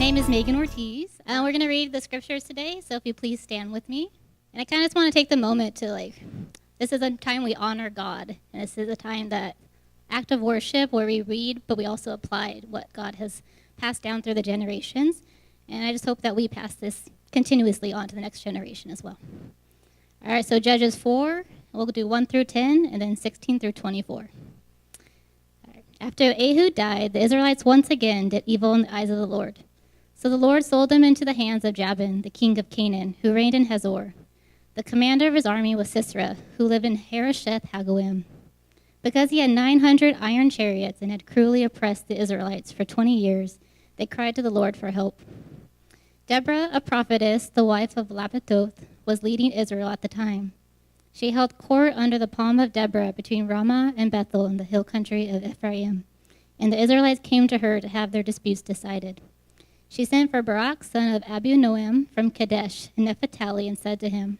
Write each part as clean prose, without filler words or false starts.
name is Megan Ortiz. We're going to read the scriptures today, so if you please stand with me. And I kind of just want to take the moment to, this is a time we honor God. And this is a time that act of worship where we read, but we also apply what God has passed down through the generations. And I just hope that we pass this continuously on to the next generation as well. All right, so Judges 4, we'll do 1 through 10, and then 16 through 24. After Ehud died, the Israelites once again did evil in the eyes of the Lord. So the Lord sold them into the hands of Jabin, the king of Canaan, who reigned in Hazor. The commander of his army was Sisera, who lived in Harosheth Hagoyim. Because he had 900 iron chariots and had cruelly oppressed the Israelites for 20 years, they cried to the Lord for help. Deborah, a prophetess, the wife of Lapitoth, was leading Israel at the time. She held court under the palm of Deborah between Ramah and Bethel in the hill country of Ephraim, and the Israelites came to her to have their disputes decided. She sent for Barak, son of Abu-Noam, from Kadesh in Naphtali, and said to him,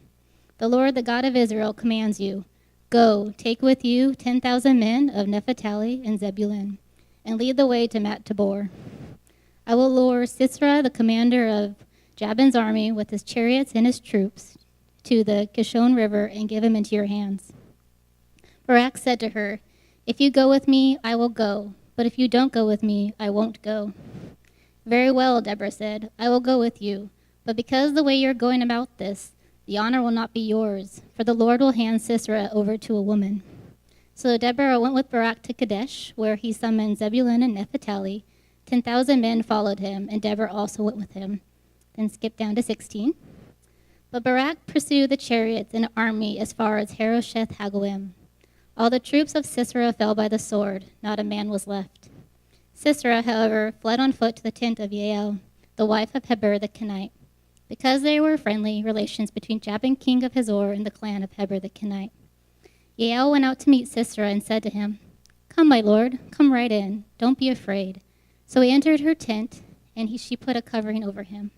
"The Lord, the God of Israel, commands you, go, take with you 10,000 men of Naphtali and Zebulun, and lead the way to Mat-Tabor. I will lure Sisera, the commander of Jabin's army, with his chariots and his troops, to the Kishon River and give him into your hands." Barak said to her, "If you go with me, I will go, but if you don't go with me, I won't go." "Very well," Deborah said, "I will go with you, but because the way you're going about this, the honor will not be yours, for the Lord will hand Sisera over to a woman." So Deborah went with Barak to Kadesh, where he summoned Zebulun and Naphtali. 10,000 men followed him, and Deborah also went with him. Then skip down to 16. But Barak pursued the chariots and army as far as Harosheth Hagoyim. All the troops of Sisera fell by the sword, not a man was left. Sisera, however, fled on foot to the tent of Jael, the wife of Heber the Kenite, because there were friendly relations between Jabin, king of Hazor, and the clan of Heber the Kenite. Jael went out to meet Sisera and said to him, "Come, my lord, come right in. Don't be afraid." So he entered her tent, and she put a covering over him.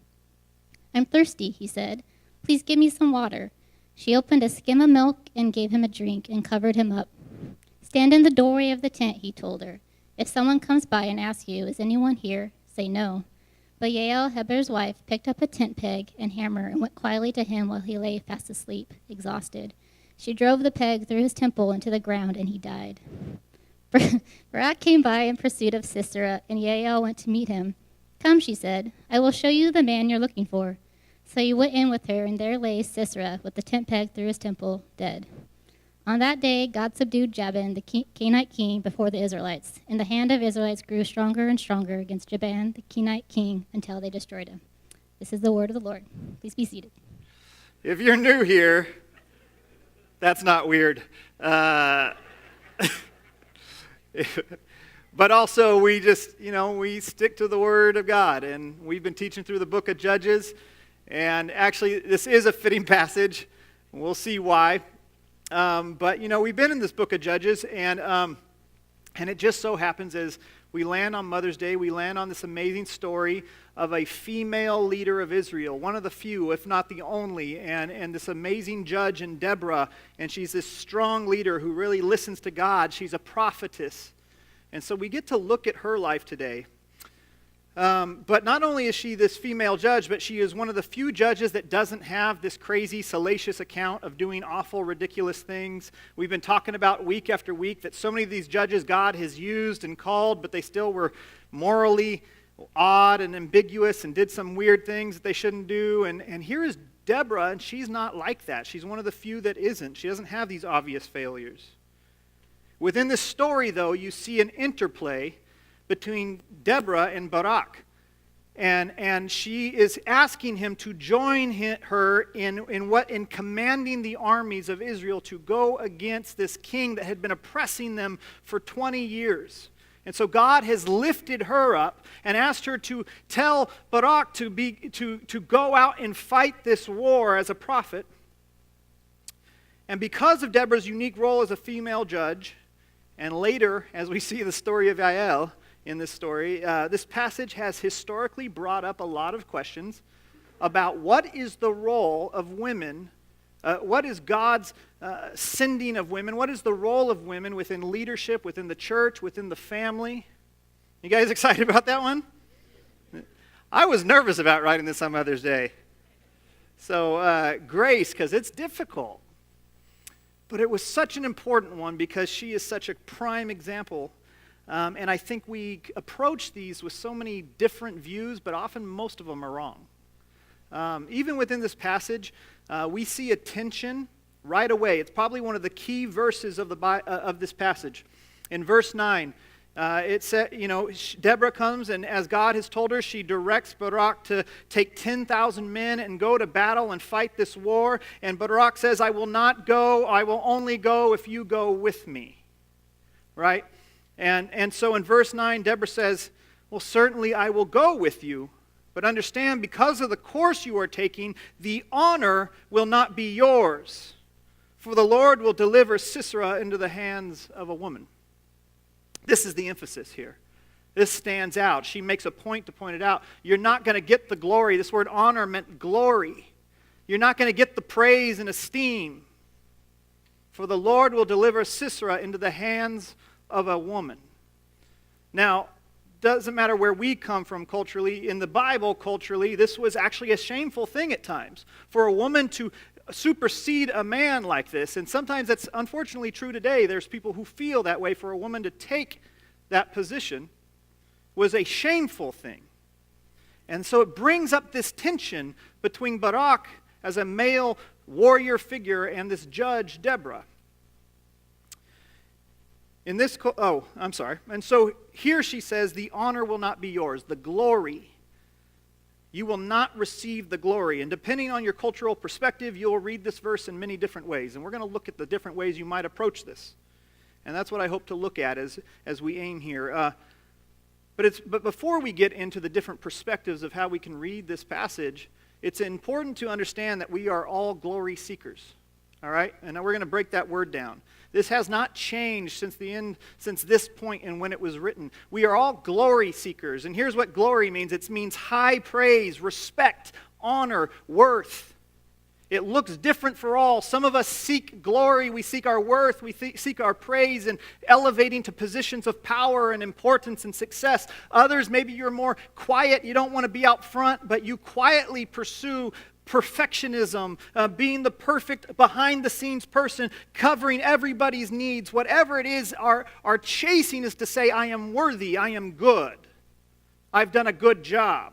"I'm thirsty," he said. "Please give me some water." She opened a skim of milk and gave him a drink and covered him up. "Stand in the doorway of the tent," he told her. "If someone comes by and asks you, 'Is anyone here?' say no." But Jael, Heber's wife, picked up a tent peg and hammer and went quietly to him while he lay fast asleep, exhausted. She drove the peg through his temple into the ground, and he died. Barak came by in pursuit of Sisera, and Jael went to meet him. "Come," she said, "I will show you the man you're looking for." So he went in with her, and there lay Sisera with the tent peg through his temple, dead. On that day, God subdued Jabin, the Canaanite king, before the Israelites, and the hand of Israelites grew stronger and stronger against Jabin, the Canaanite king, until they destroyed him. This is the word of the Lord. Please be seated. If you're new here, that's not weird. But also, we just, we stick to the Word of God. And we've been teaching through the book of Judges. And actually, this is a fitting passage. We'll see why. But, we've been in this book of Judges. And it just so happens as we land on Mother's Day, we land on this amazing story of a female leader of Israel, one of the few, if not the only, and this amazing judge in Deborah, and she's this strong leader who really listens to God. She's a prophetess. And so we get to look at her life today. But not only is she this female judge, but she is one of the few judges that doesn't have this crazy, salacious account of doing awful, ridiculous things. We've been talking about week after week that so many of these judges God has used and called, but they still were morally odd and ambiguous and did some weird things that they shouldn't do. And here is Deborah, and she's not like that. She's one of the few that isn't. She doesn't have these obvious failures. Within this story, though, you see an interplay between Deborah and Barak. And she is asking him to join her in commanding the armies of Israel to go against this king that had been oppressing them for 20 years. And so God has lifted her up and asked her to tell Barak to go out and fight this war as a prophet. And because of Deborah's unique role as a female judge, and later, as we see the story of Jael in this story, this passage has historically brought up a lot of questions about what is the role of women, what is God's sending of women, what is the role of women within leadership, within the church, within the family. You guys excited about that one? I was nervous about writing this on Mother's Day. So grace, because it's difficult. But it was such an important one because she is such a prime example. And I think we approach these with so many different views, but often most of them are wrong. Even within this passage, we see a tension right away. It's probably one of the key verses of this passage. In verse 9, it said, Deborah comes, and as God has told her, she directs Barak to take 10,000 men and go to battle and fight this war. And Barak says, I will not go. I will only go if you go with me. Right? And so in verse 9, Deborah says, well, certainly I will go with you. But understand, because of the course you are taking, the honor will not be yours. For the Lord will deliver Sisera into the hands of a woman. This is the emphasis here. This stands out. She makes a point to point it out. You're not going to get the glory. This word honor meant glory. You're not going to get the praise and esteem. For the Lord will deliver Sisera into the hands of a woman. Now, doesn't matter where we come from culturally. In the Bible, culturally, this was actually a shameful thing at times. For a woman to supersede a man like this, and sometimes that's unfortunately true today. There's people who feel that way. For a woman to take that position was a shameful thing. And so it brings up this tension between Barak as a male warrior figure and this judge, Deborah. And so here she says, the honor will not be yours, the glory. You will not receive the glory. And depending on your cultural perspective, you'll read this verse in many different ways. And we're going to look at the different ways you might approach this. And that's what I hope to look at as we aim here. But before we get into the different perspectives of how we can read this passage, it's important to understand that we are all glory seekers. All right? And now we're going to break that word down. This has not changed since this point and when it was written. We are all glory seekers. And here's what glory means. It means high praise, respect, honor, worth. It looks different for all. Some of us seek glory. We seek our worth. We seek our praise and elevating to positions of power and importance and success. Others, maybe you're more quiet. You don't want to be out front, but you quietly pursue perfectionism, being the perfect behind-the-scenes person, covering everybody's needs. Whatever it is, our chasing is to say, I am worthy, I am good. I've done a good job.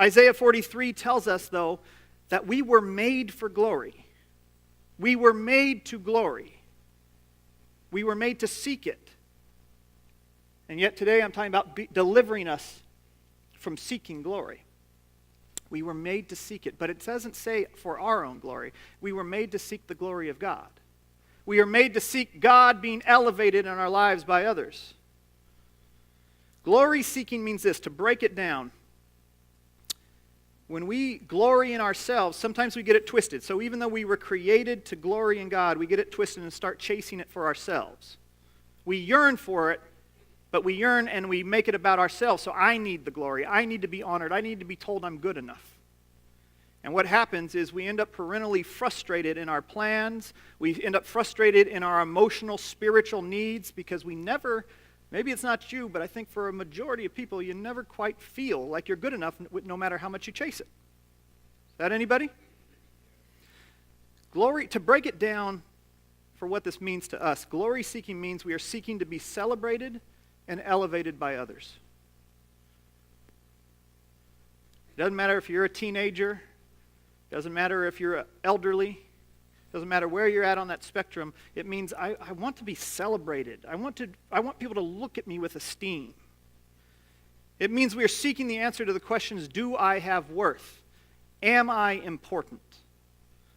Isaiah 43 tells us, though, that we were made for glory. We were made to glory. We were made to seek it. And yet today I'm talking about delivering us from seeking glory. We were made to seek it, but it doesn't say for our own glory. We were made to seek the glory of God. We are made to seek God being elevated in our lives by others. Glory seeking means this, to break it down. When we glory in ourselves, sometimes we get it twisted. So even though we were created to glory in God, we get it twisted and start chasing it for ourselves. We yearn for it, but we yearn and we make it about ourselves. So I need the glory. I need to be honored. I need to be told I'm good enough. And what happens is we end up perennially frustrated in our plans. We end up frustrated in our emotional, spiritual needs because we never, maybe it's not you, but I think for a majority of people, you never quite feel like you're good enough no matter how much you chase it. Is that anybody? Glory, to break it down for what this means to us, glory seeking means we are seeking to be celebrated and elevated by others. It doesn't matter if you're a teenager, doesn't matter if you're elderly, doesn't matter where you're at on that spectrum. It means I want to be celebrated. I want people to look at me with esteem. It means we are seeking the answer to the questions, do I have worth? Am I important?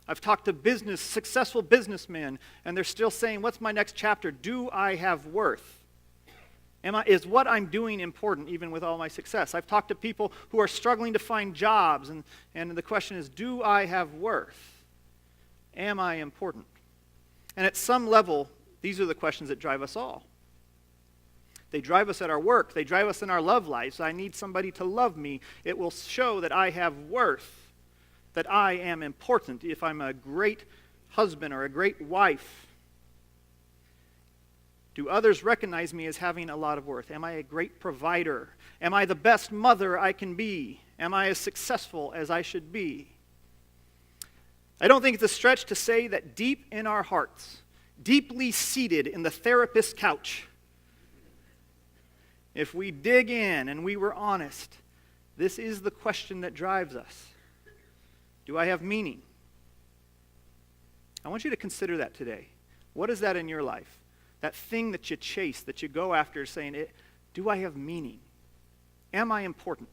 I've talked to successful businessmen, and they're still saying, what's my next chapter? Do I have worth? Is what I'm doing important even with all my success? I've talked to people who are struggling to find jobs, and the question is, do I have worth? Am I important? And at some level, these are the questions that drive us all. They drive us at our work. They drive us in our love lives. I need somebody to love me. It will show that I have worth, that I am important if I'm a great husband or a great wife. Do others recognize me as having a lot of worth? Am I a great provider? Am I the best mother I can be? Am I as successful as I should be? I don't think it's a stretch to say that deep in our hearts, deeply seated in the therapist's couch, if we dig in and we were honest, this is the question that drives us. Do I have meaning? I want you to consider that today. What is that in your life? That thing that you chase, that you go after, saying, do I have meaning? Am I important?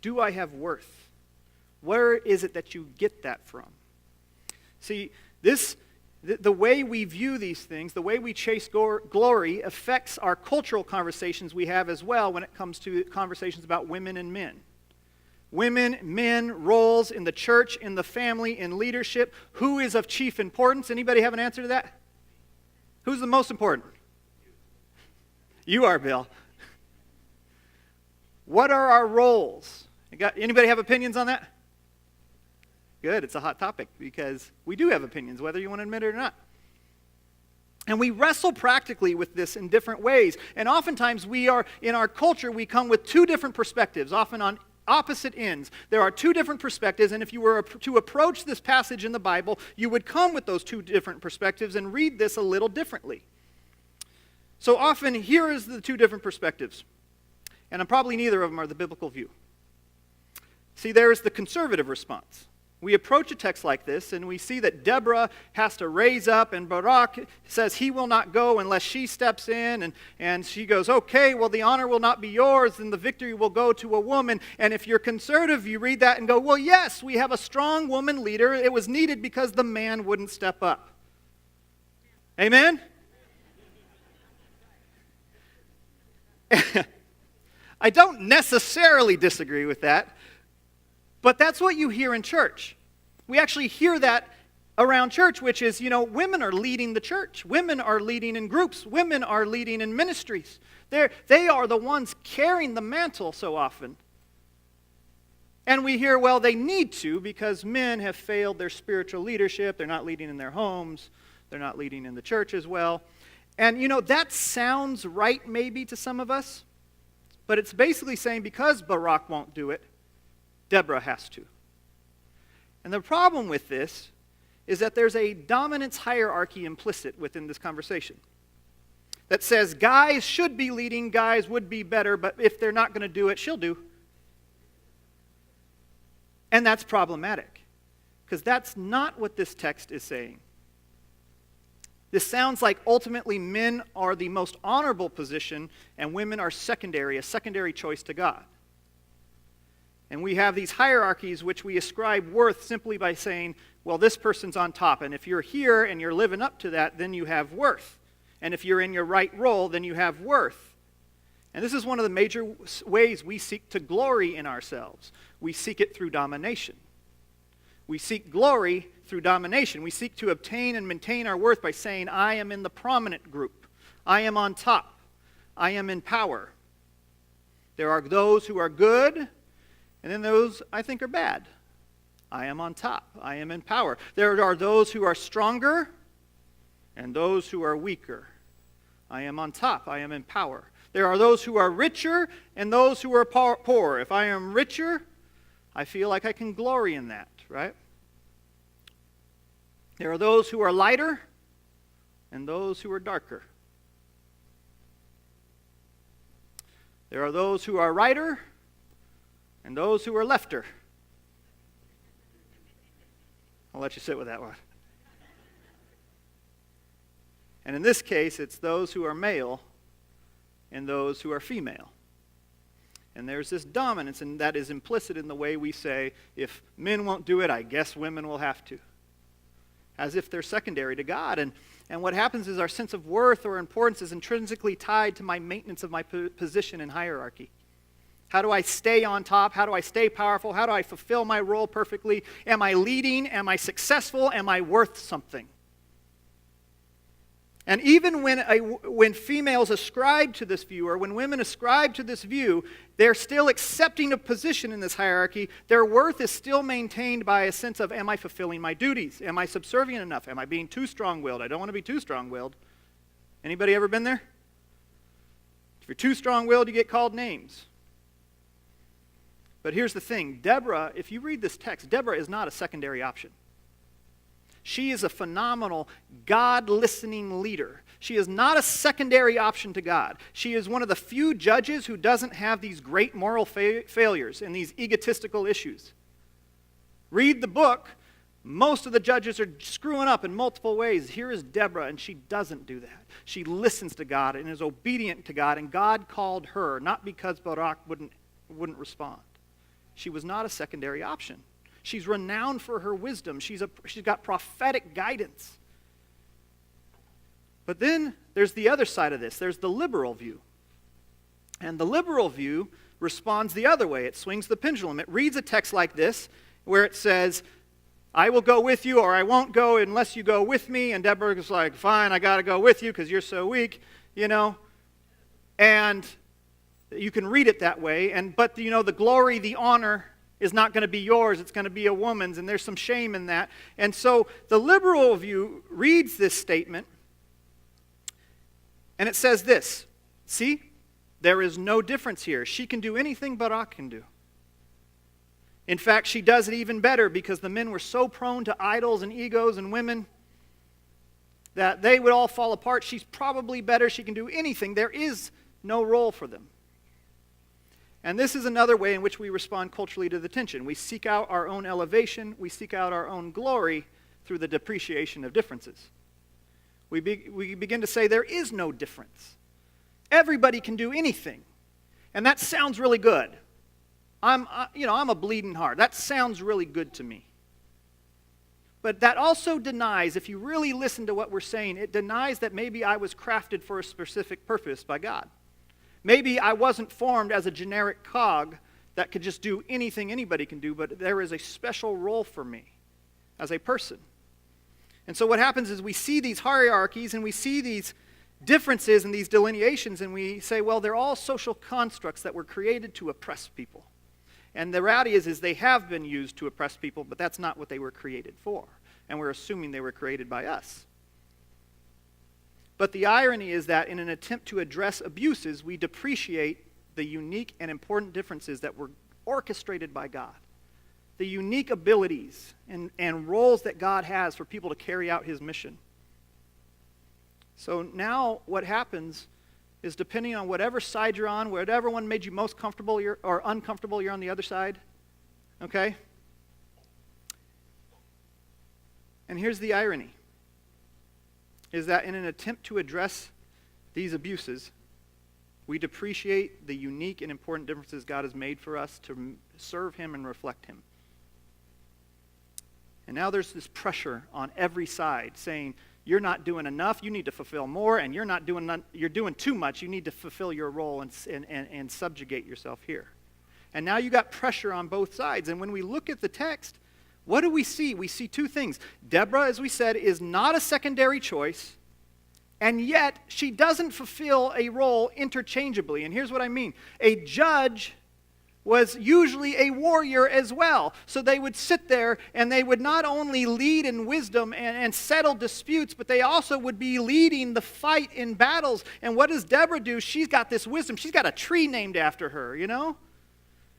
Do I have worth? Where is it that you get that from? See, the way we view these things, the way we chase glory, affects our cultural conversations we have as well when it comes to conversations about women and men. Women, men, roles in the church, in the family, in leadership. Who is of chief importance? Anybody have an answer to that? Who's the most important? You are, Bill. What are our roles? Anybody have opinions on that? Good, it's a hot topic because we do have opinions, whether you want to admit it or not. And we wrestle practically with this in different ways. And oftentimes in our culture, we come with two different perspectives, often on opposite ends. There are two different perspectives, and if you were to approach this passage in the Bible, you would come with those two different perspectives and read this a little differently. So often, here is the two different perspectives. And probably neither of them are the biblical view. See, there is the conservative response. We approach a text like this, and we see that Deborah has to raise up, and Barak says he will not go unless she steps in, and she goes, okay, well, the honor will not be yours, and the victory will go to a woman. And if you're conservative, you read that and go, well, yes, we have a strong woman leader. It was needed because the man wouldn't step up. Amen? I don't necessarily disagree with that. But that's what you hear in church. We actually hear that around church, which is, women are leading the church. Women are leading in groups. Women are leading in ministries. They are the ones carrying the mantle so often. And we hear, well, they need to because men have failed their spiritual leadership. They're not leading in their homes. They're not leading in the church as well. And, that sounds right maybe to some of us. But it's basically saying because Barak won't do it, Deborah has to. And the problem with this is that there's a dominance hierarchy implicit within this conversation that says guys should be leading, guys would be better, but if they're not going to do it, she'll do. And that's problematic because that's not what this text is saying. This sounds like ultimately men are the most honorable position and women are secondary, a secondary choice to God. And we have these hierarchies which we ascribe worth simply by saying, well, this person's on top. And if you're here and you're living up to that, then you have worth. And if you're in your right role, then you have worth. And this is one of the major ways we seek to glory in ourselves. We seek it through domination. We seek glory through domination. We seek to obtain and maintain our worth by saying, I am in the prominent group. I am on top. I am in power. There are those who are good, and then those I think are bad. I am on top. I am in power. There are those who are stronger and those who are weaker. I am on top. I am in power. There are those who are richer and those who are poor. If I am richer, I feel like I can glory in that, right? There are those who are lighter and those who are darker. There are those who are righter and those who are lefter. I'll let you sit with that one. And in this case, it's those who are male and those who are female. And there's this dominance, and that is implicit in the way we say, if men won't do it, I guess women will have to. As if they're secondary to God. And what happens is our sense of worth or importance is intrinsically tied to my maintenance of my position in hierarchy. How do I stay on top? How do I stay powerful? How do I fulfill my role perfectly? Am I leading? Am I successful? Am I worth something? And even when females ascribe to this view, or when women ascribe to this view, they're still accepting a position in this hierarchy. Their worth is still maintained by a sense of, am I fulfilling my duties? Am I subservient enough? Am I being too strong-willed? I don't want to be too strong-willed. Anybody ever been there? If you're too strong-willed, you get called names. But here's the thing. Deborah, if you read this text, Deborah is not a secondary option. She is a phenomenal God-listening leader. She is not a secondary option to God. She is one of the few judges who doesn't have these great moral failures and these egotistical issues. Read the book. Most of the judges are screwing up in multiple ways. Here is Deborah, and she doesn't do that. She listens to God and is obedient to God, and God called her, not because Barak wouldn't respond. She was not a secondary option. She's renowned for her wisdom. She's got prophetic guidance. But then there's the other side of this. There's the liberal view. And the liberal view responds the other way. It swings the pendulum. It reads a text like this, where it says, I will go with you, or I won't go unless you go with me. And Deborah is like, fine, I got to go with you because you're so weak, you know. And you can read it that way. But, you know, the glory, the honor is not going to be yours. It's going to be a woman's, and there's some shame in that. And so the liberal view reads this statement, and it says this, see, there is no difference here. She can do anything Barak can do. In fact, she does it even better because the men were so prone to idols and egos and women that they would all fall apart. She's probably better. She can do anything. There is no role for them. And this is another way in which we respond culturally to the tension. We seek out our own elevation. We seek out our own glory through the depreciation of differences. We begin to say there is no difference. Everybody can do anything. And that sounds really good. I'm a bleeding heart. That sounds really good to me. But that also denies, if you really listen to what we're saying, it denies that maybe I was crafted for a specific purpose by God. Maybe I wasn't formed as a generic cog that could just do anything anybody can do, but there is a special role for me as a person. And so what happens is we see these hierarchies and we see these differences and these delineations, and we say, well, they're all social constructs that were created to oppress people. And the reality is they have been used to oppress people, but that's not what they were created for. And we're assuming they were created by us. But the irony is that in an attempt to address abuses, we depreciate the unique and important differences that were orchestrated by God. The unique abilities and roles that God has for people to carry out his mission. So now what happens is, depending on whatever side you're on, whatever one made you most comfortable or uncomfortable, you're on the other side. Okay? And here's the irony, is that in an attempt to address these abuses, we depreciate the unique and important differences God has made for us to serve him and reflect him. And now there's this pressure on every side saying, you're not doing enough, you need to fulfill more, and you're doing too much, you need to fulfill your role and subjugate yourself here. And now you got pressure on both sides. And when we look at the text, what do we see? We see two things. Deborah, as we said, is not a secondary choice, and yet she doesn't fulfill a role interchangeably. And here's what I mean. A judge was usually a warrior as well. So they would sit there and they would not only lead in wisdom and settle disputes, but they also would be leading the fight in battles. And what does Deborah do? She's got this wisdom. She's got a tree named after her, you know?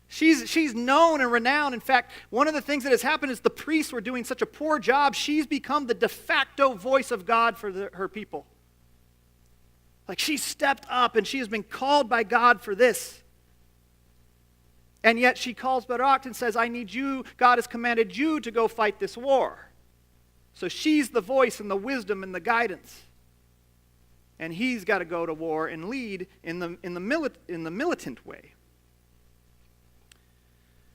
She's known and renowned. In fact, one of the things that has happened is the priests were doing such a poor job, she's become the de facto voice of God for her people. Like, she stepped up and she has been called by God for this. And yet she calls Barak and says, I need you, God has commanded you to go fight this war. So she's the voice and the wisdom and the guidance. And he's got to go to war and lead in the militant way.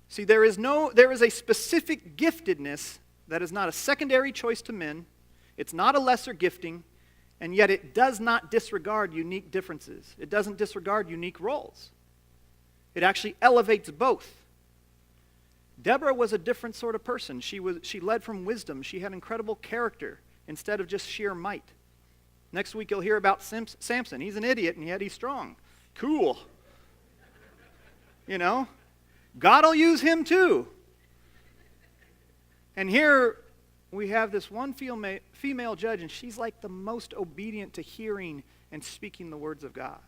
See, there is a specific giftedness that is not a secondary choice to men. It's not a lesser gifting, and yet it does not disregard unique differences. It doesn't disregard unique roles. It actually elevates both. Deborah was a different sort of person. She led from wisdom. She had incredible character instead of just sheer might. Next week you'll hear about Samson. He's an idiot and yet he's strong. Cool. You know? God will use him too. And here we have this one female judge, and she's like the most obedient to hearing and speaking the words of God.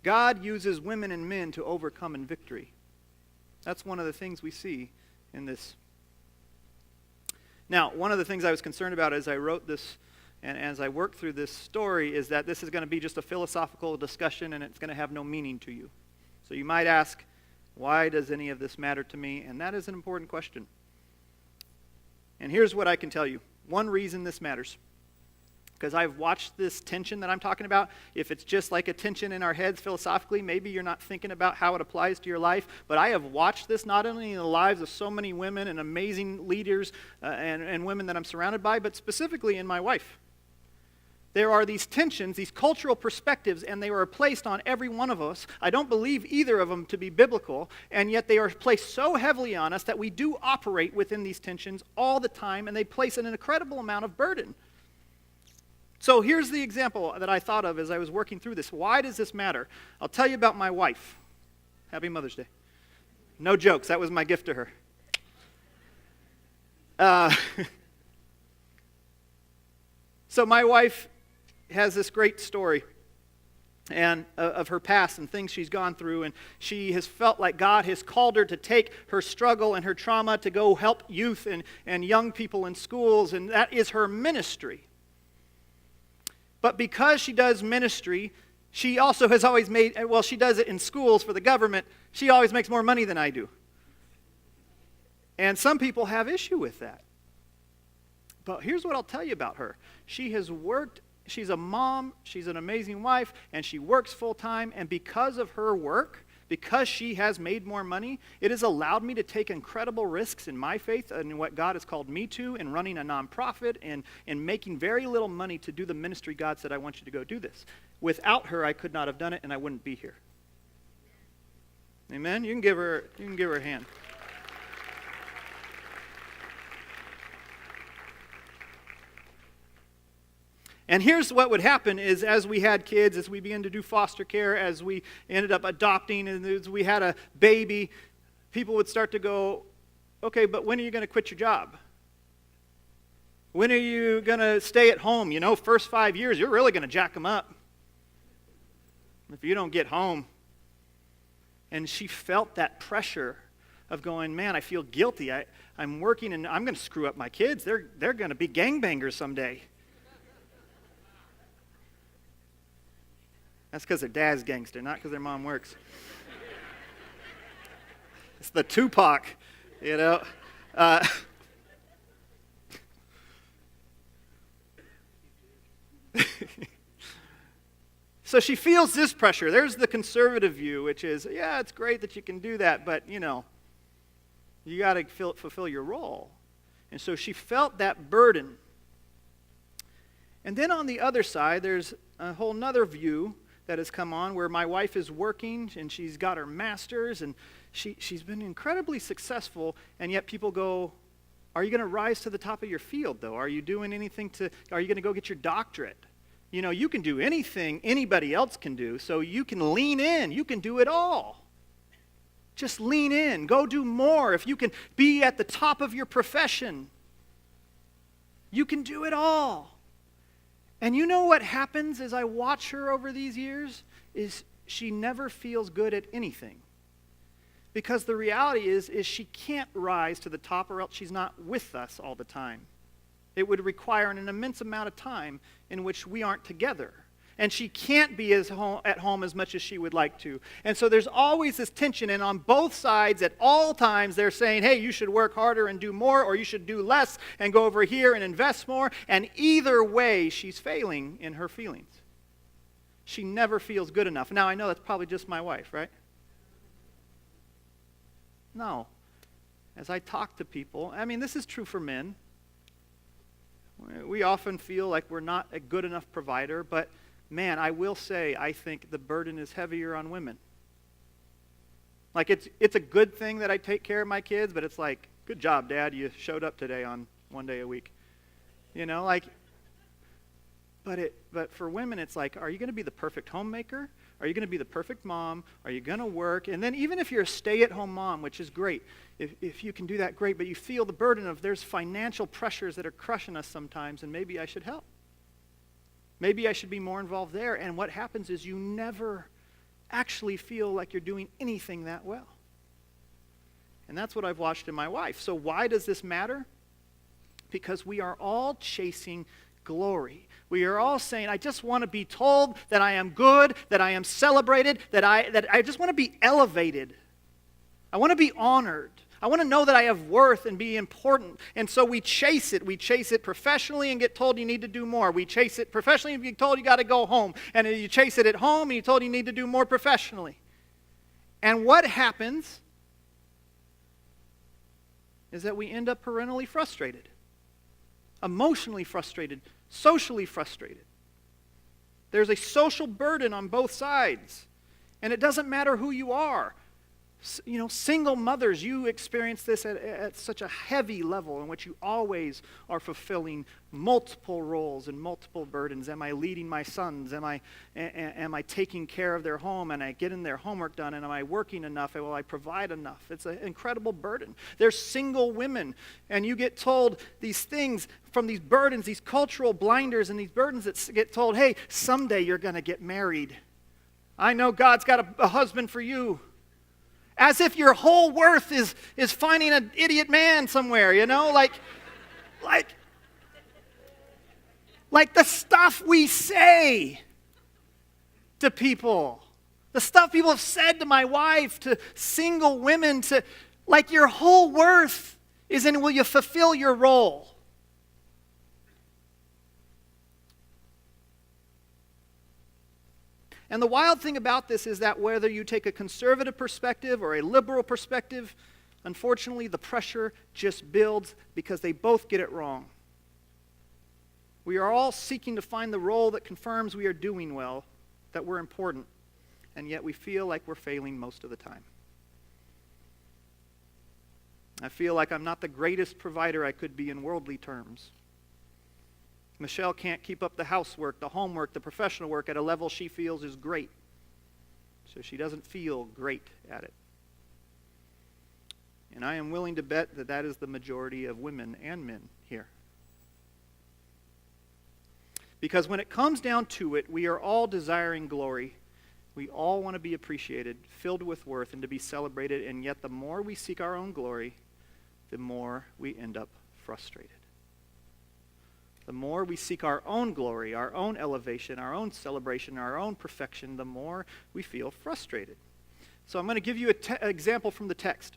God uses women and men to overcome in victory. That's one of the things we see in this. Now, one of the things I was concerned about as I wrote this and as I worked through this story is that this is going to be just a philosophical discussion and it's going to have no meaning to you. So you might ask, why does any of this matter to me? And that is an important question. And here's what I can tell you. One reason this matters. Because I've watched this tension that I'm talking about. If it's just like a tension in our heads philosophically, maybe you're not thinking about how it applies to your life. But I have watched this not only in the lives of so many women and amazing leaders and women that I'm surrounded by, but specifically in my wife. There are these tensions, these cultural perspectives, and they are placed on every one of us. I don't believe either of them to be biblical, and yet they are placed so heavily on us that we do operate within these tensions all the time, and they place an incredible amount of burden. So here's the example that I thought of as I was working through this. Why does this matter? I'll tell you about my wife. Happy Mother's Day. No jokes. That was my gift to her. So my wife has this great story and of her past and things she's gone through, and she has felt like God has called her to take her struggle and her trauma to go help youth and young people in schools, and that is her ministry. But because she does ministry, she also has always made, well, she does it in schools for the government, she always makes more money than I do. And some people have issue with that. But here's what I'll tell you about her. She has worked, she's a mom, she's an amazing wife, and she works full time, and because of her work, because she has made more money, it has allowed me to take incredible risks in my faith and in what God has called me to in running a nonprofit and making very little money to do the ministry God said, I want you to go do this. Without her, I could not have done it, and I wouldn't be here. Amen? You can give her a hand. And here's what would happen is as we had kids, as we began to do foster care, as we ended up adopting, and as we had a baby, people would start to go, okay, but when are you going to quit your job? When are you going to stay at home? You know, first 5 years, you're really going to jack them up if you don't get home. And she felt that pressure of going, man, I feel guilty. I'm working and I'm going to screw up my kids. They're going to be gangbangers someday. That's because their dad's gangster, not because their mom works. It's the Tupac, you know. So she feels this pressure. There's the conservative view, which is, yeah, it's great that you can do that, but, you know, you got to fulfill your role. And so she felt that burden. And then on the other side, there's a whole nother view that has come on where my wife is working and she's got her master's and she's been incredibly successful, and yet people go, are you going to rise to the top of your field though? Are you doing anything are you going to go get your doctorate? You know, you can do anything anybody else can do, so you can lean in, you can do it all. Just lean in, go do more. If you can be at the top of your profession, you can do it all. And you know what happens as I watch her over these years is she never feels good at anything. Because the reality is she can't rise to the top or else she's not with us all the time. It would require an immense amount of time in which we aren't together. And she can't be at home as much as she would like to. And so there's always this tension, and on both sides at all times they're saying, hey, you should work harder and do more, or you should do less and go over here and invest more. And either way, she's failing in her feelings. She never feels good enough. Now, I know that's probably just my wife, right? No. As I talk to people, I mean, this is true for men. We often feel like we're not a good enough provider, but man, I will say, I think the burden is heavier on women. Like, it's a good thing that I take care of my kids, but it's like, good job, Dad, you showed up today on one day a week. You know, like, but for women, it's like, are you going to be the perfect homemaker? Are you going to be the perfect mom? Are you going to work? And then even if you're a stay-at-home mom, which is great, if you can do that, great, but you feel the burden of there's financial pressures that are crushing us sometimes, and maybe I should help. Maybe I should be more involved there. And what happens is you never actually feel like you're doing anything that well. And that's what I've watched in my wife. So why does this matter? Because we are all chasing glory. We are all saying, I just want to be told that I am good, that I am celebrated, that I just want to be elevated. I want to be honored. I want to know that I have worth and be important. And so we chase it. We chase it professionally and get told you need to do more. We chase it professionally and get told you got to go home. And then you chase it at home and you're told you need to do more professionally. And what happens is that we end up perennially frustrated, emotionally frustrated, socially frustrated. There's a social burden on both sides. And it doesn't matter who you are. You know, single mothers, you experience this at such a heavy level in which you always are fulfilling multiple roles and multiple burdens. Am I leading my sons? Am I taking care of their home? And I getting their homework done? And am I working enough? And will I provide enough? It's an incredible burden. There's single women, and you get told these things from these burdens, these cultural blinders and these burdens that get told, hey, someday you're going to get married. I know God's got a husband for you. As if your whole worth is finding an idiot man somewhere, you know? Like the stuff we say to people. The stuff people have said to my wife, to single women, to like your whole worth is in will you fulfill your role? And the wild thing about this is that whether you take a conservative perspective or a liberal perspective, unfortunately, the pressure just builds because they both get it wrong. We are all seeking to find the role that confirms we are doing well, that we're important, and yet we feel like we're failing most of the time. I feel like I'm not the greatest provider I could be in worldly terms. Michelle can't keep up the housework, the homework, the professional work at a level she feels is great. So she doesn't feel great at it. And I am willing to bet that that is the majority of women and men here. Because when it comes down to it, we are all desiring glory. We all want to be appreciated, filled with worth, and to be celebrated. And yet the more we seek our own glory, the more we end up frustrated. The more we seek our own glory, our own elevation, our own celebration, our own perfection, the more we feel frustrated. So I'm going to give you an example from the text.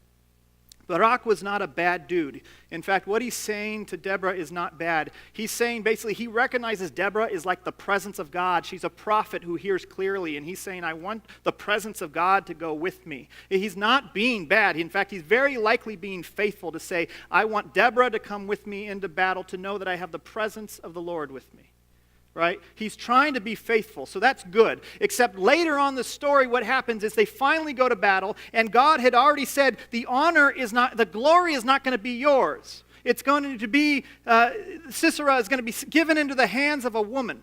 Barak was not a bad dude. In fact, what he's saying to Deborah is not bad. He's saying basically he recognizes Deborah is like the presence of God. She's a prophet who hears clearly, and he's saying, I want the presence of God to go with me. He's not being bad. In fact, he's very likely being faithful to say, I want Deborah to come with me into battle to know that I have the presence of the Lord with me. Right? He's trying to be faithful, so that's good. Except later on the story, what happens is they finally go to battle, and God had already said, the glory is not going to be yours. It's going to be, Sisera is going to be given into the hands of a woman.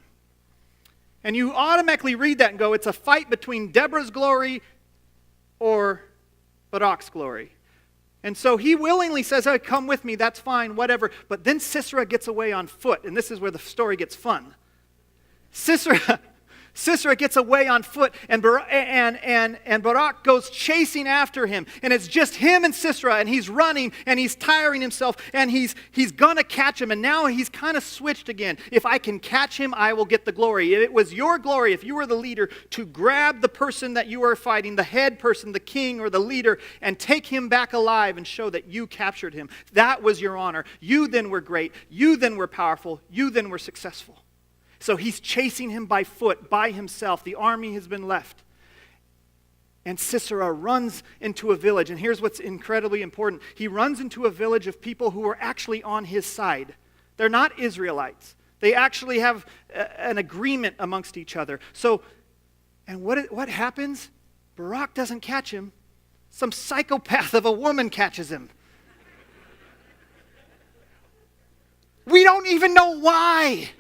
And you automatically read that and go, it's a fight between Deborah's glory or Barak's glory. And so he willingly says, hey, come with me, that's fine, whatever. But then Sisera gets away on foot, and this is where the story gets fun. Sisera gets away on foot, and Barak goes chasing after him. And it's just him and Sisera, and he's running, and he's tiring himself, and he's going to catch him. And now he's kind of switched again. If I can catch him, I will get the glory. It was your glory, if you were the leader, to grab the person that you are fighting, the head person, the king or the leader, and take him back alive and show that you captured him. That was your honor. You then were great. You then were powerful. You then were successful. So he's chasing him by foot, by himself. The army has been left. And Sisera runs into a village. And here's what's incredibly important. He runs into a village of people who are actually on his side. They're not Israelites. They actually have an agreement amongst each other. So, and what happens? Barak doesn't catch him. Some psychopath of a woman catches him. We don't even know why.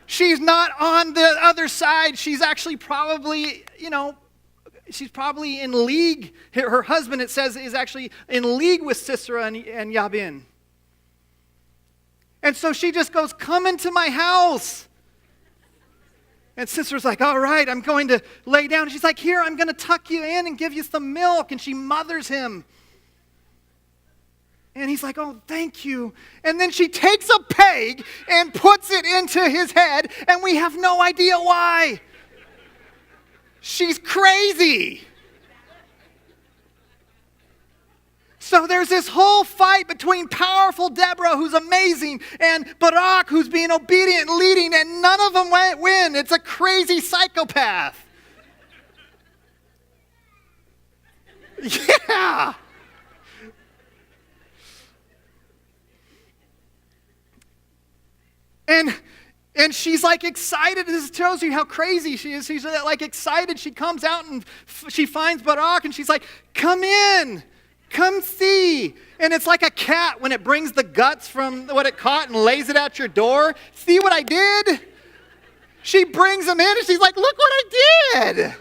She's not on the other side. She's actually probably, she's probably in league. Her husband, it says, is actually in league with Sisera and Yabin. And so she just goes, come into my house. And Sisera's like, all right, I'm going to lay down. And she's like, here, I'm going to tuck you in and give you some milk. And she mothers him. And he's like, oh, thank you. And then she takes a peg and puts it into his head, and we have no idea why. She's crazy. So there's this whole fight between powerful Deborah, who's amazing, and Barak, who's being obedient and leading, and none of them win. It's a crazy psychopath. Yeah. And she's like excited. This tells you how crazy she is. She's like excited. She comes out and she finds Barak and she's like, come in, come see. And it's like a cat when it brings the guts from what it caught and lays it at your door. See what I did? She brings them in and she's like, look what I did.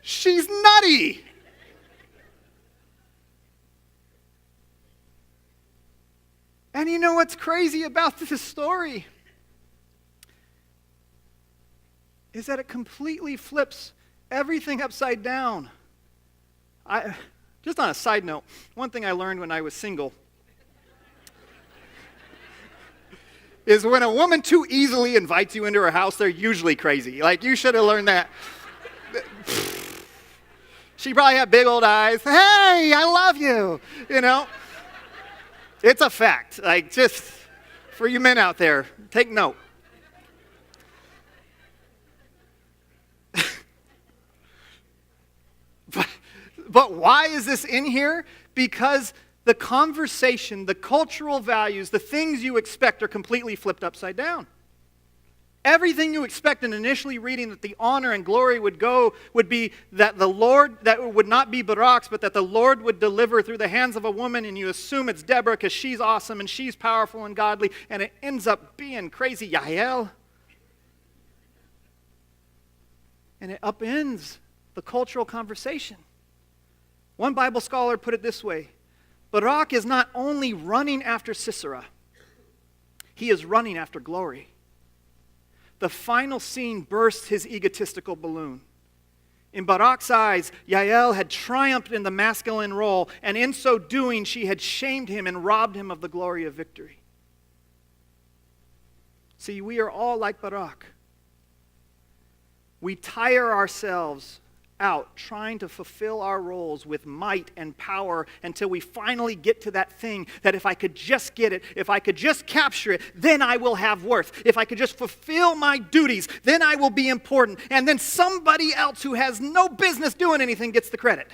She's nutty. And you know what's crazy about this story? Is that it completely flips everything upside down. Just on a side note, one thing I learned when I was single is when a woman too easily invites you into her house, they're usually crazy. Like, you should have learned that. She probably had big old eyes. Hey, I love you, you know. It's a fact. Like, just for you men out there, take note. But why is this in here? Because the conversation, the cultural values, the things you expect are completely flipped upside down. Everything you expect in initially reading that the honor and glory would be that the Lord, that it would not be Barak's, but that the Lord would deliver through the hands of a woman, and you assume it's Deborah because she's awesome and she's powerful and godly, and it ends up being crazy Yael. And it upends the cultural conversation. One Bible scholar put it this way: Barak is not only running after Sisera, he is running after glory. The final scene bursts his egotistical balloon. In Barak's eyes, Yael had triumphed in the masculine role, and in so doing, she had shamed him and robbed him of the glory of victory. See, we are all like Barak. We tire ourselves out trying to fulfill our roles with might and power until we finally get to that thing that if I could just get it, if I could just capture it, then I will have worth. If I could just fulfill my duties, then I will be important. And then somebody else who has no business doing anything gets the credit.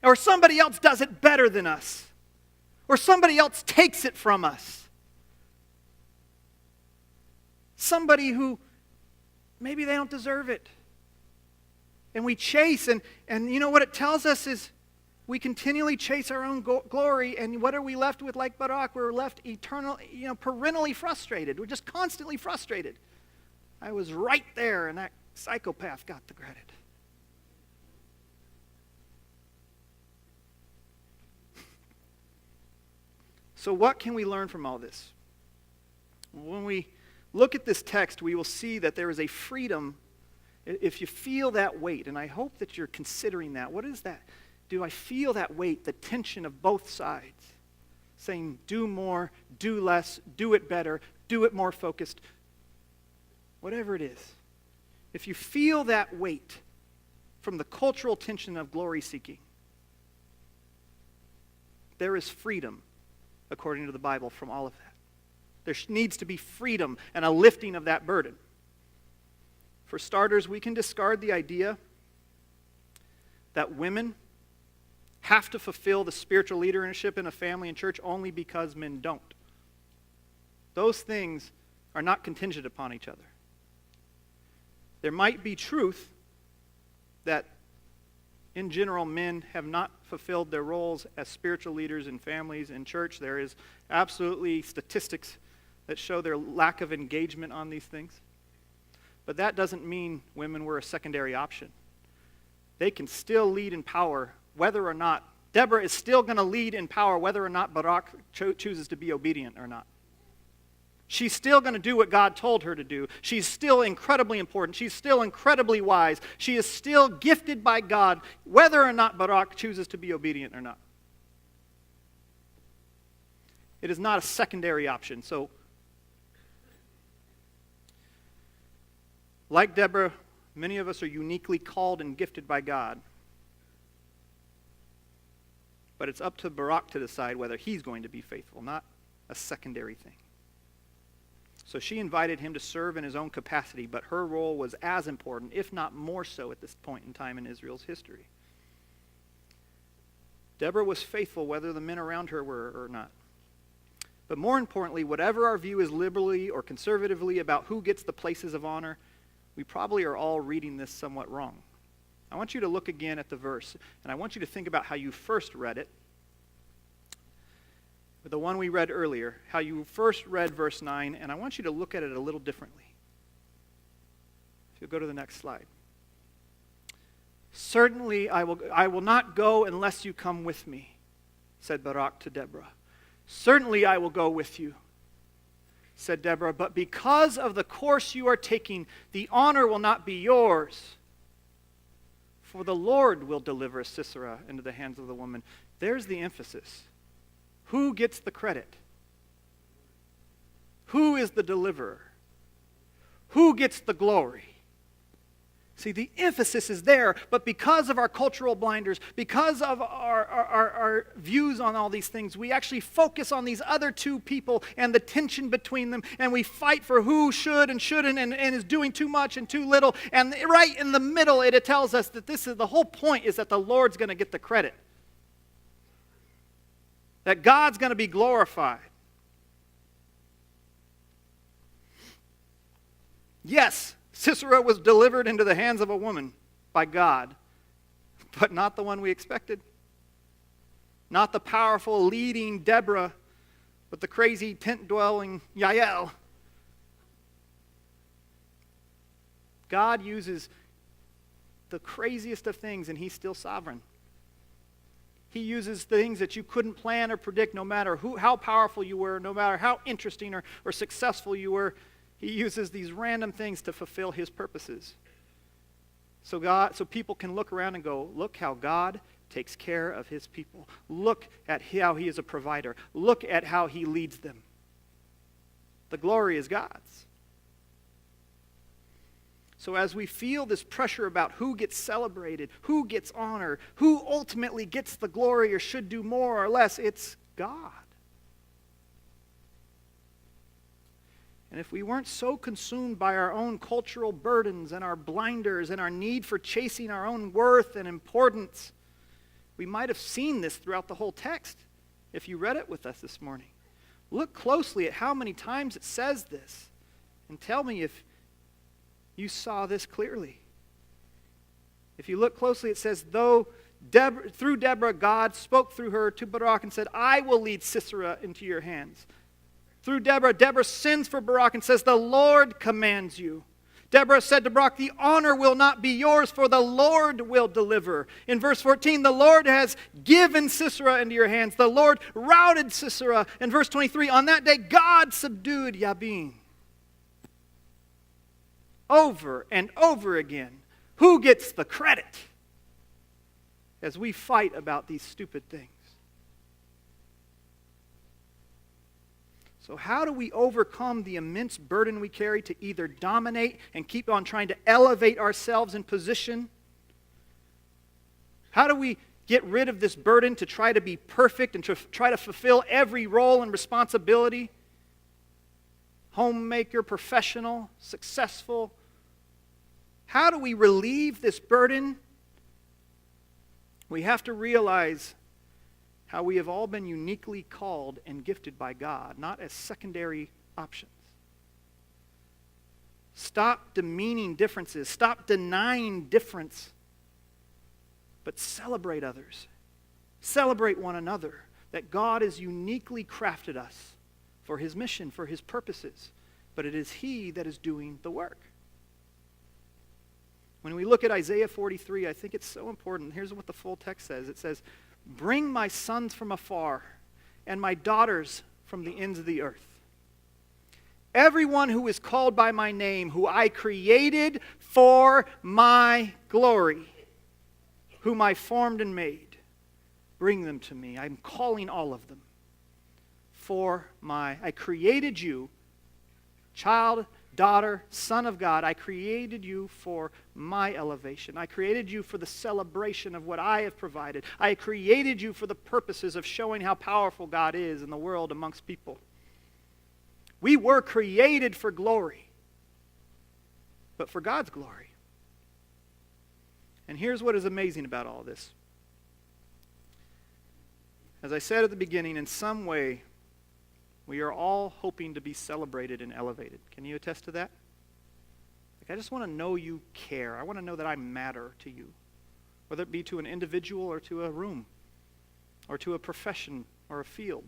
Or somebody else does it better than us. Or somebody else takes it from us. Somebody who maybe they don't deserve it. And we chase, and you know what it tells us is we continually chase our own glory, and what are we left with like Barak? We're left eternally, perennially frustrated. We're just constantly frustrated. I was right there, and that psychopath got the credit. So what can we learn from all this? When we look at this text, we will see that there is a freedom. If you feel that weight, and I hope that you're considering that, what is that? Do I feel that weight, the tension of both sides? Saying, do more, do less, do it better, do it more focused. Whatever it is. If you feel that weight from the cultural tension of glory seeking, there is freedom, according to the Bible, from all of that. There needs to be freedom and a lifting of that burden. For starters, we can discard the idea that women have to fulfill the spiritual leadership in a family and church only because men don't. Those things are not contingent upon each other. There might be truth that, in general, men have not fulfilled their roles as spiritual leaders in families and church. There is absolutely statistics that show their lack of engagement on these things. But that doesn't mean women were a secondary option. They can still lead in power whether or not Deborah is still going to lead in power whether or not Barak chooses to be obedient or not. She's still going to do what God told her to do. She's still incredibly important. She's still incredibly wise. She is still gifted by God whether or not Barak chooses to be obedient or not. It is not a secondary option. So, like Deborah, many of us are uniquely called and gifted by God. But it's up to Barak to decide whether he's going to be faithful, not a secondary thing. So she invited him to serve in his own capacity, but her role was as important, if not more so, at this point in time in Israel's history. Deborah was faithful whether the men around her were or not. But more importantly, whatever our view is liberally or conservatively about who gets the places of honor, we probably are all reading this somewhat wrong. I want you to look again at the verse, and I want you to think about how you first read it. The one we read earlier, how you first read verse 9, and I want you to look at it a little differently. If you'll go to the next slide. Certainly I will not go unless you come with me, said Barak to Deborah. Certainly I will go with you, said Deborah, but because of the course you are taking, the honor will not be yours. For the Lord will deliver Sisera into the hands of the woman. There's the emphasis. Who gets the credit? Who is the deliverer? Who gets the glory? See, the emphasis is there, but because of our cultural blinders, because of our views on all these things, we actually focus on these other two people and the tension between them, and we fight for who should and shouldn't and is doing too much and too little. And right in the middle, it tells us that this is the whole point is that the Lord's going to get the credit. That God's going to be glorified. Yes, Sisera was delivered into the hands of a woman by God, but not the one we expected. Not the powerful, leading Deborah, but the crazy, tent-dwelling Yael. God uses the craziest of things, and He's still sovereign. He uses things that you couldn't plan or predict, no matter how powerful you were, no matter how interesting or successful you were. He uses these random things to fulfill His purposes. So people can look around and go, look how God takes care of His people. Look at how He is a provider. Look at how He leads them. The glory is God's. So as we feel this pressure about who gets celebrated, who gets honor, who ultimately gets the glory or should do more or less, it's God. And if we weren't so consumed by our own cultural burdens and our blinders and our need for chasing our own worth and importance, we might have seen this throughout the whole text if you read it with us this morning. Look closely at how many times it says this and tell me if you saw this clearly. If you look closely, it says, through Deborah, God spoke through her to Barak and said, I will lead Sisera into your hands. Through Deborah sends for Barak and says, the Lord commands you. Deborah said to Barak, the honor will not be yours, for the Lord will deliver. In verse 14, the Lord has given Sisera into your hands. The Lord routed Sisera. In verse 23, on that day, God subdued Yabin. Over and over again, who gets the credit as we fight about these stupid things? So how do we overcome the immense burden we carry to either dominate and keep on trying to elevate ourselves in position? How do we get rid of this burden to try to be perfect and to try to fulfill every role and responsibility? Homemaker, professional, successful. How do we relieve this burden? We have to realize how we have all been uniquely called and gifted by God, not as secondary options. Stop demeaning differences. Stop denying difference. But celebrate others. Celebrate one another. That God has uniquely crafted us for His mission, for His purposes. But it is He that is doing the work. When we look at Isaiah 43, I think it's so important. Here's what the full text says. It says, Bring my sons from afar and my daughters from the ends of the earth. Everyone who is called by my name, who I created for my glory, whom I formed and made, bring them to me. I'm calling all of them I created you, child, daughter, son of God. I created you for my elevation. I created you for the celebration of what I have provided. I created you for the purposes of showing how powerful God is in the world amongst people. We were created for glory, but for God's glory. And here's what is amazing about all this. As I said at the beginning, in some way, we are all hoping to be celebrated and elevated. Can you attest to that? Like, I just want to know you care. I want to know that I matter to you, whether it be to an individual or to a room or to a profession or a field.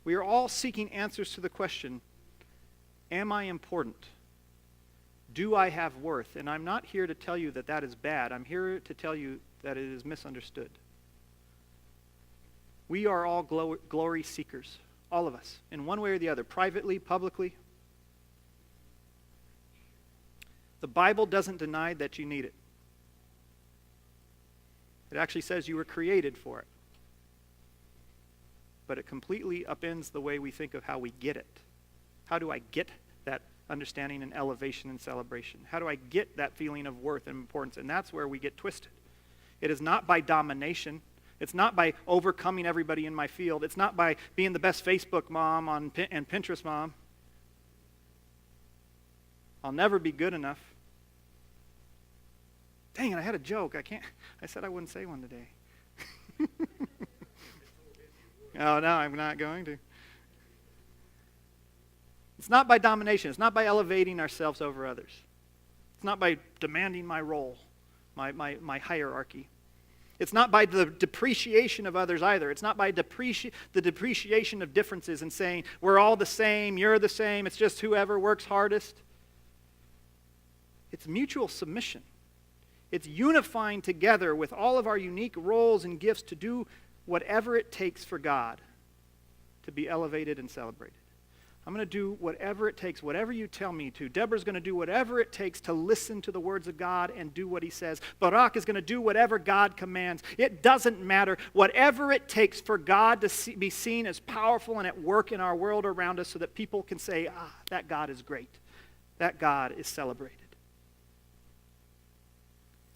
We are all seeking answers to the question, am I important? Do I have worth? And I'm not here to tell you that that is bad. I'm here to tell you that it is misunderstood. We are all glory seekers, all of us, in one way or the other, privately, publicly. The Bible doesn't deny that you need it. It actually says you were created for it. But it completely upends the way we think of how we get it. How do I get that understanding and elevation and celebration? How do I get that feeling of worth and importance? And that's where we get twisted. It is not by domination. It's not by overcoming everybody in my field. It's not by being the best Facebook mom and Pinterest mom. I'll never be good enough. Dang it, I had a joke. I said I wouldn't say one today. Oh, no, I'm not going to. It's not by domination. It's not by elevating ourselves over others. It's not by demanding my role, my hierarchy. It's not by the depreciation of others either. It's not by the depreciation of differences and saying, we're all the same, you're the same, it's just whoever works hardest. It's mutual submission. It's unifying together with all of our unique roles and gifts to do whatever it takes for God to be elevated and celebrated. I'm going to do whatever it takes, whatever you tell me to. Deborah's going to do whatever it takes to listen to the words of God and do what he says. Barak is going to do whatever God commands. It doesn't matter. Whatever it takes for God to be seen as powerful and at work in our world around us so that people can say, that God is great. That God is celebrated.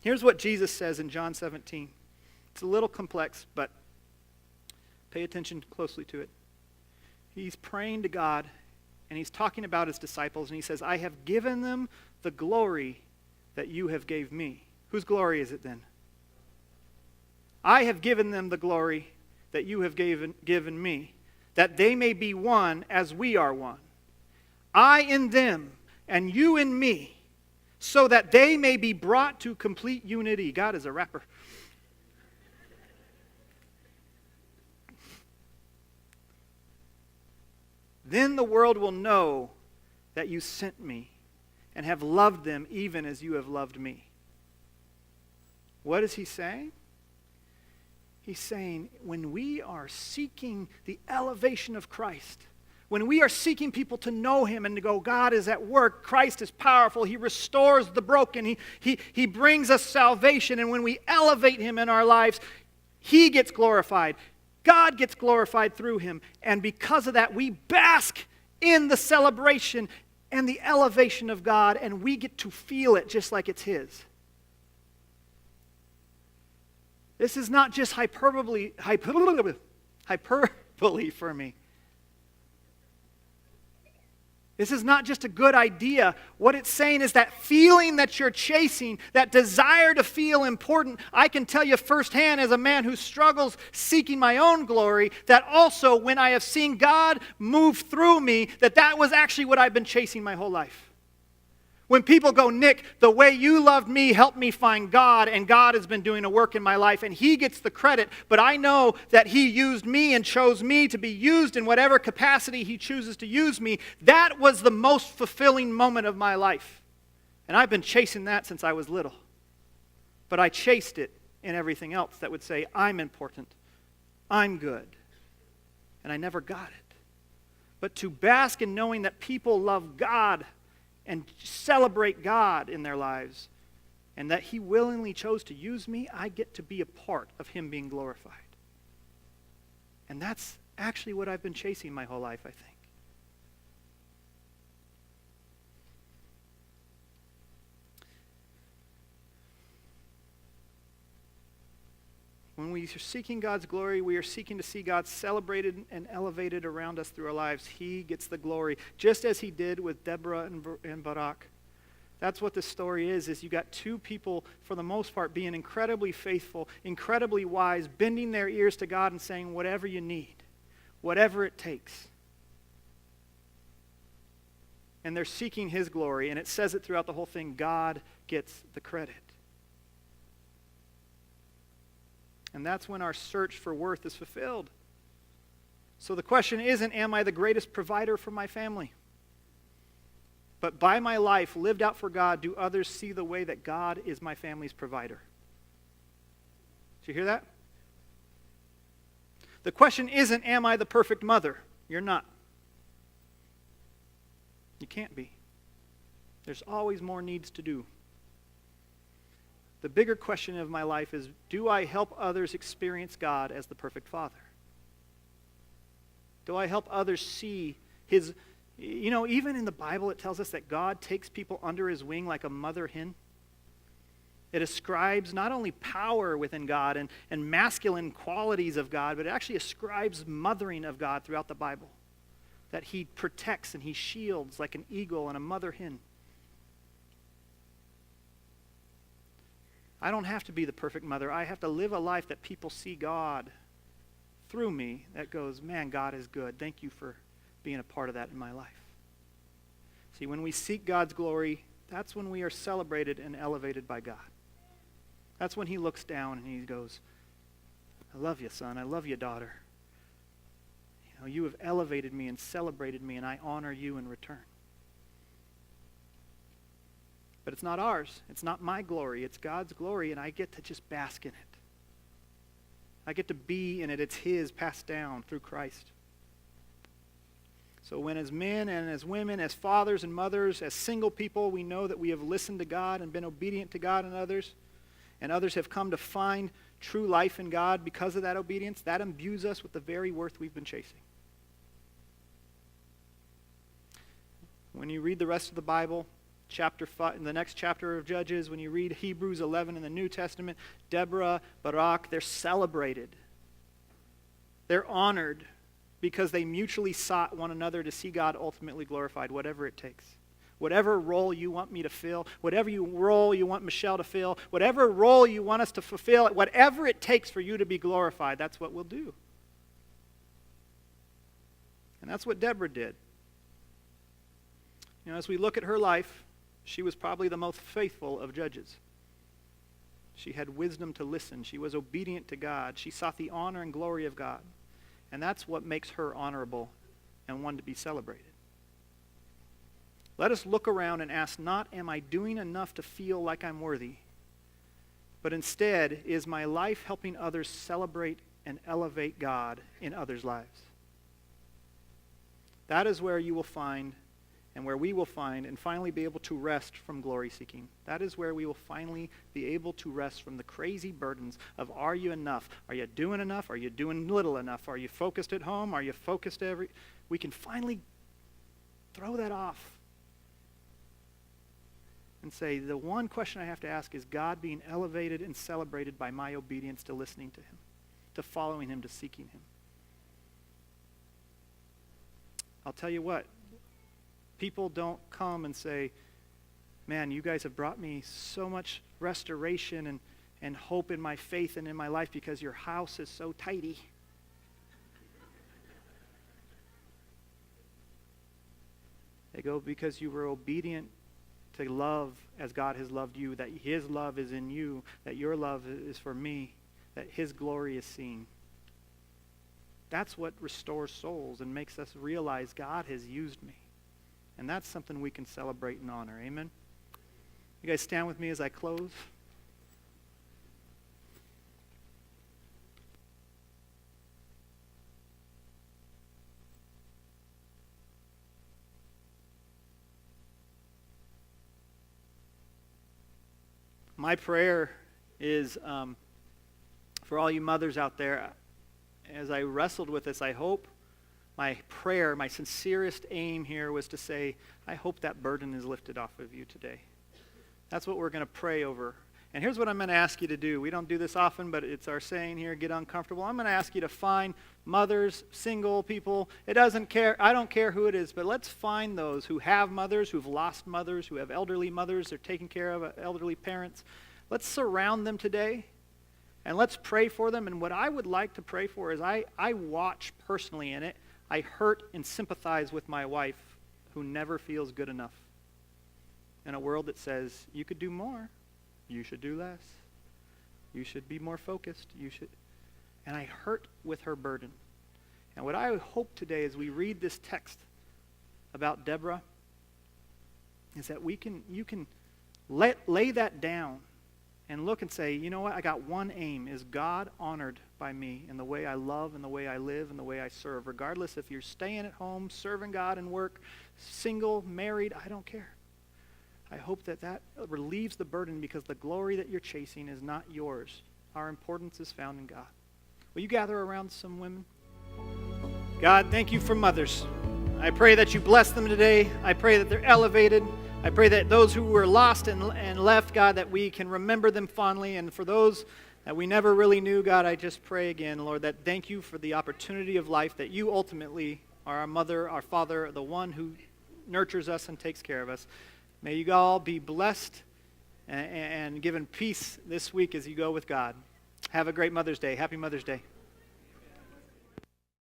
Here's what Jesus says in John 17. It's a little complex, but pay attention closely to it. He's praying to God, and he's talking about his disciples, and he says, I have given them the glory that you have gave me. Whose glory is it then? I have given them the glory that you have given me, that they may be one as we are one. I in them, and you in me, so that they may be brought to complete unity. God is a rapper. Then the world will know that you sent me and have loved them even as you have loved me. What is he saying? He's saying when we are seeking the elevation of Christ, when we are seeking people to know him and to go, God is at work, Christ is powerful, he restores the broken, he brings us salvation, and when we elevate him in our lives, he gets glorified. God gets glorified through him, and because of that, we bask in the celebration and the elevation of God, and we get to feel it just like it's his. This is not just hyperbole for me. This is not just a good idea. What it's saying is that feeling that you're chasing, that desire to feel important, I can tell you firsthand as a man who struggles seeking my own glory, that also when I have seen God move through me, that was actually what I've been chasing my whole life. When people go, Nick, the way you loved me helped me find God, and God has been doing a work in my life, and he gets the credit, but I know that he used me and chose me to be used in whatever capacity he chooses to use me. That was the most fulfilling moment of my life. And I've been chasing that since I was little. But I chased it in everything else that would say, I'm important, I'm good. And I never got it. But to bask in knowing that people love God and celebrate God in their lives, and that he willingly chose to use me, I get to be a part of him being glorified. And that's actually what I've been chasing my whole life, I think. When we are seeking God's glory, we are seeking to see God celebrated and elevated around us through our lives. He gets the glory, just as he did with Deborah and Barak. That's what this story is you got two people, for the most part, being incredibly faithful, incredibly wise, bending their ears to God and saying, whatever you need, whatever it takes. And they're seeking his glory, and it says it throughout the whole thing, God gets the credit. And that's when our search for worth is fulfilled. So the question isn't, am I the greatest provider for my family? But by my life lived out for God, do others see the way that God is my family's provider? Did you hear that? The question isn't, am I the perfect mother? You're not. You can't be. There's always more needs to do. The bigger question of my life is, do I help others experience God as the perfect Father? Do I help others see his... even in the Bible it tells us that God takes people under his wing like a mother hen. It ascribes not only power within God and masculine qualities of God, but it actually ascribes mothering of God throughout the Bible. That he protects and he shields like an eagle and a mother hen. I don't have to be the perfect mother. I have to live a life that people see God through me that goes, man, God is good. Thank you for being a part of that in my life. See, when we seek God's glory, that's when we are celebrated and elevated by God. That's when he looks down and he goes, I love you, son. I love you, daughter. You have elevated me and celebrated me, and I honor you in return. But it's not ours. It's not my glory. It's God's glory, and I get to just bask in it. I get to be in it. It's his, passed down through Christ. So when as men and as women, as fathers and mothers, as single people, we know that we have listened to God and been obedient to God and others have come to find true life in God because of that obedience, that imbues us with the very worth we've been chasing. When you read the rest of the Bible, chapter 5, in the next chapter of Judges, when you read Hebrews 11 in the New Testament, Deborah, Barak, they're celebrated. They're honored because they mutually sought one another to see God ultimately glorified, whatever it takes. Whatever role you want me to fill, whatever role you want Michelle to fill, whatever role you want us to fulfill, whatever it takes for you to be glorified, that's what we'll do. And that's what Deborah did. As we look at her life, she was probably the most faithful of judges. She had wisdom to listen. She was obedient to God. She sought the honor and glory of God. And that's what makes her honorable and one to be celebrated. Let us look around and ask not, am I doing enough to feel like I'm worthy? But instead, is my life helping others celebrate and elevate God in others' lives? That is where you will find and where we will find and finally be able to rest from glory seeking. That is where we will finally be able to rest from the crazy burdens of, are you enough? Are you doing enough? Are you doing little enough? Are you focused at home? Are you focused We can finally throw that off and say, the one question I have to ask is God being elevated and celebrated by my obedience to listening to him, to following him, to seeking him. I'll tell you what, people don't come and say, man, you guys have brought me so much restoration and hope in my faith and in my life because your house is so tidy. They go, because you were obedient to love as God has loved you, that his love is in you, that your love is for me, that his glory is seen. That's what restores souls and makes us realize God has used me. And that's something we can celebrate and honor. Amen? You guys stand with me as I close. my prayer is for all you mothers out there, as I wrestled with this, I hope my prayer, my sincerest aim here was to say, I hope that burden is lifted off of you today. That's what we're going to pray over. And here's what I'm going to ask you to do. We don't do this often, but it's our saying here, get uncomfortable. I'm going to ask you to find mothers, single people. It doesn't care. I don't care who it is, but let's find those who have mothers, who've lost mothers, who have elderly mothers, they're taking care of elderly parents. Let's surround them today, and let's pray for them. And what I would like to pray for is I watch personally in it. I hurt and sympathize with my wife who never feels good enough in a world that says, you could do more. You should do less. You should be more focused. You should. And I hurt with her burden. And what I hope today as we read this text about Deborah is that you can lay that down and look and say, you know what, I got one aim. Is God honored by me in the way I love and the way I live and the way I serve? Regardless if you're staying at home, serving God and work, single, married, I don't care. I hope that relieves the burden because the glory that you're chasing is not yours. Our importance is found in God. Will you gather around some women? God, thank you for mothers. I pray that you bless them today. I pray that they're elevated. I pray that those who were lost and left, God, that we can remember them fondly. And for those that we never really knew, God, I just pray again, Lord, that thank you for the opportunity of life, that you ultimately are our mother, our father, the one who nurtures us and takes care of us. May you all be blessed and given peace this week as you go with God. Have a great Mother's Day. Happy Mother's Day.